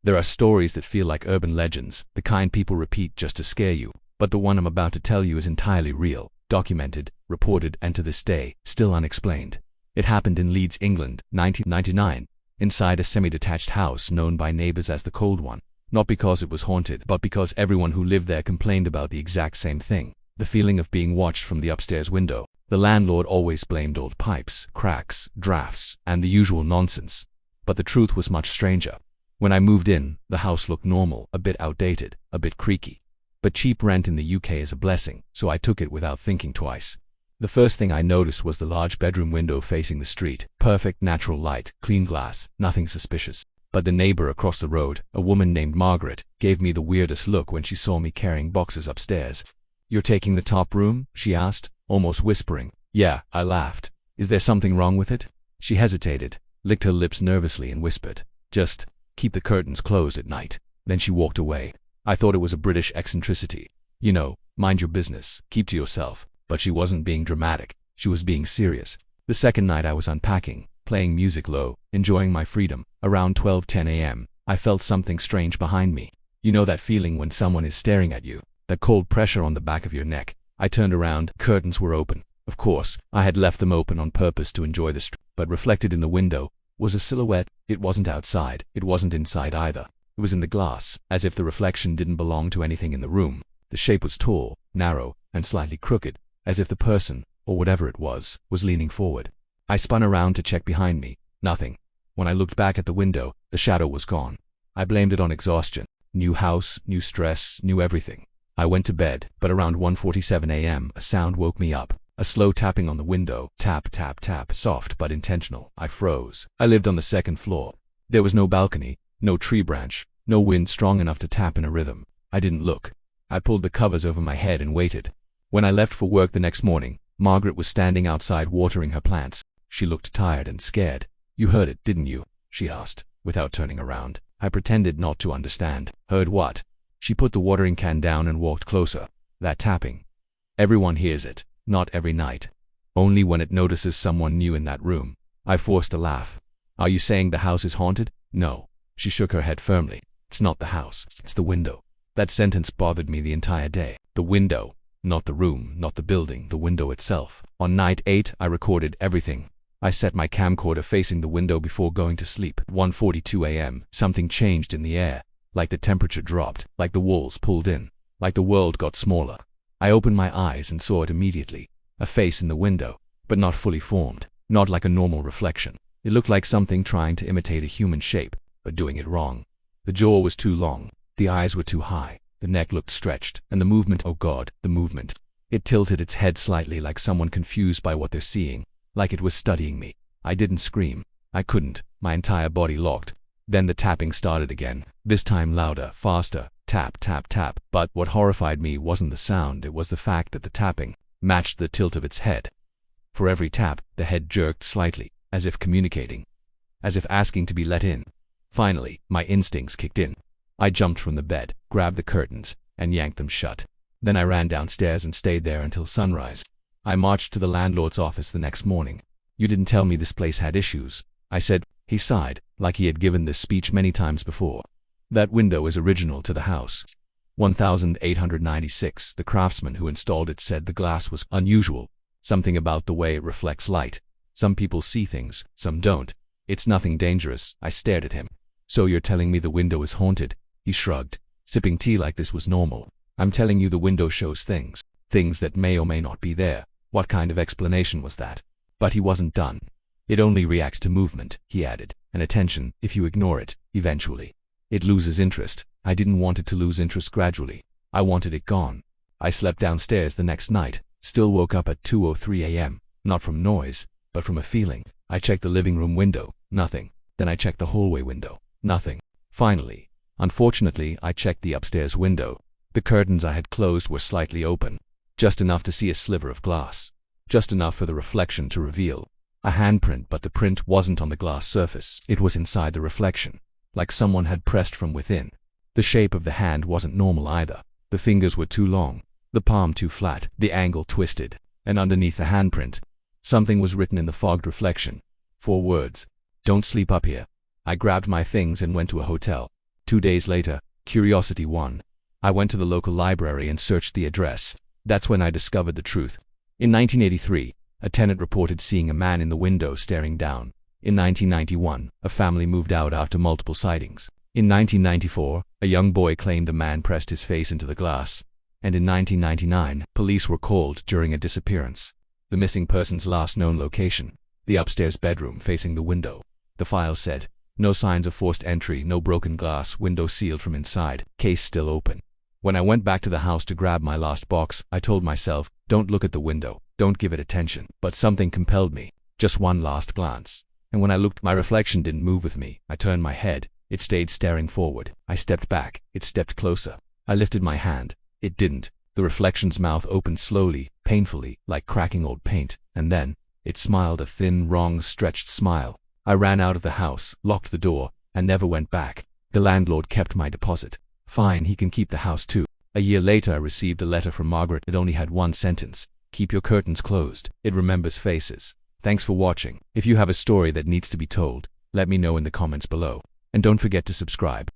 There are stories that feel like urban legends, the kind people repeat just to scare you. But the one I'm about to tell you is entirely real, documented, reported, and to this day, still unexplained. It happened in Leeds, England, 1999, inside a semi-detached house known by neighbors as the Cold One. Not because it was haunted, but because everyone who lived there complained about the exact same thing. The feeling of being watched from the upstairs window. The landlord always blamed old pipes, cracks, drafts, and the usual nonsense. But the truth was much stranger. When I moved in, the house looked normal, a bit outdated, a bit creaky. But cheap rent in the UK is a blessing, so I took it without thinking twice. The first thing I noticed was the large bedroom window facing the street. Perfect natural light, clean glass, nothing suspicious. But the neighbor across the road, a woman named Margaret, gave me the weirdest look when she saw me carrying boxes upstairs. "You're taking the top room?" she asked, almost whispering. "Yeah," I laughed. "Is there something wrong with it?" She hesitated, licked her lips nervously and whispered, "Just keep the curtains closed at night." Then she walked away. I thought it was a British eccentricity. You know, mind your business, keep to yourself. But she wasn't being dramatic. She was being serious. The second night I was unpacking, playing music low, enjoying my freedom. Around 12:10 a.m., I felt something strange behind me. You know that feeling when someone is staring at you? That cold pressure on the back of your neck. I turned around, curtains were open. Of course, I had left them open on purpose to enjoy the street. But reflected in the window was a silhouette. It wasn't outside, it wasn't inside either. It was in the glass, as if the reflection didn't belong to anything in the room. The shape was tall, narrow, and slightly crooked, as if the person, or whatever it was leaning forward. I spun around to check behind me. Nothing. When I looked back at the window, the shadow was gone. I blamed it on exhaustion. New house, new stress, new everything. I went to bed, but around 1:47 a.m. a sound woke me up. A slow tapping on the window. Tap, tap, tap. Soft but intentional. I froze. I lived on the second floor. There was no balcony, no tree branch, no wind strong enough to tap in a rhythm. I didn't look. I pulled the covers over my head and waited. When I left for work the next morning, Margaret was standing outside watering her plants. She looked tired and scared. "You heard it, didn't you?" she asked, without turning around. I pretended not to understand. "Heard what?" She put the watering can down and walked closer. "That tapping. Everyone hears it. Not every night. Only when it notices someone new in that room." I forced a laugh. "Are you saying the house is haunted?" "No." She shook her head firmly. "It's not the house. It's the window." That sentence bothered me the entire day. The window. Not the room, not the building, the window itself. On night 8, I recorded everything. I set my camcorder facing the window before going to sleep. 1:42 a.m., something changed in the air. Like the temperature dropped, like the walls pulled in, like the world got smaller. I opened my eyes and saw it immediately. A face in the window, but not fully formed, not like a normal reflection. It looked like something trying to imitate a human shape, but doing it wrong. The jaw was too long, the eyes were too high, the neck looked stretched, and the movement, oh God, the movement. It tilted its head slightly like someone confused by what they're seeing, like it was studying me. I didn't scream. I couldn't. My entire body locked. Then the tapping started again, this time louder, faster, tap, tap, tap. But what horrified me wasn't the sound, it was the fact that the tapping matched the tilt of its head. For every tap, the head jerked slightly, as if communicating, as if asking to be let in. Finally, my instincts kicked in. I jumped from the bed, grabbed the curtains, and yanked them shut. Then I ran downstairs and stayed there until sunrise. I marched to the landlord's office the next morning. "You didn't tell me this place had issues," I said. He sighed, like he had given this speech many times before. "That window is original to the house. 1896, the craftsman who installed it said the glass was unusual. Something about the way it reflects light. Some people see things, some don't. It's nothing dangerous." I stared at him. "So you're telling me the window is haunted?" He shrugged, sipping tea like this was normal. "I'm telling you the window shows things. Things that may or may not be there." What kind of explanation was that? But he wasn't done. "It only reacts to movement," he added, "and attention. If you ignore it, eventually, it loses interest." I didn't want it to lose interest gradually. I wanted it gone. I slept downstairs the next night, still woke up at 2:03 a.m., not from noise, but from a feeling. I checked the living room window. Nothing. Then I checked the hallway window. Nothing. Finally, unfortunately, I checked the upstairs window. The curtains I had closed were slightly open, just enough to see a sliver of glass, just enough for the reflection to reveal a handprint, but the print wasn't on the glass surface. It was inside the reflection, like someone had pressed from within. The shape of the hand wasn't normal either. The fingers were too long, the palm too flat, the angle twisted, and underneath the handprint, something was written in the fogged reflection. 4 words. "Don't sleep up here." I grabbed my things and went to a hotel. 2 days later, curiosity won. I went to the local library and searched the address. That's when I discovered the truth. In 1983, a tenant reported seeing a man in the window staring down. In 1991, a family moved out after multiple sightings. In 1994, a young boy claimed the man pressed his face into the glass. And in 1999, police were called during a disappearance. The missing person's last known location: the upstairs bedroom facing the window. The file said, no signs of forced entry, no broken glass, window sealed from inside, case still open. When I went back to the house to grab my lost box, I told myself, don't look at the window, don't give it attention. But something compelled me, just one last glance. And when I looked, my reflection didn't move with me. I turned my head, it stayed staring forward. I stepped back, it stepped closer. I lifted my hand, it didn't. The reflection's mouth opened slowly, painfully, like cracking old paint, and then, it smiled a thin, wrong, stretched smile. I ran out of the house, locked the door, and never went back. The landlord kept my deposit. Fine, he can keep the house too. A year later, I received a letter from Margaret. It only had one sentence: keep your curtains closed. It remembers faces. Thanks for watching. If you have a story that needs to be told, let me know in the comments below. And don't forget to subscribe.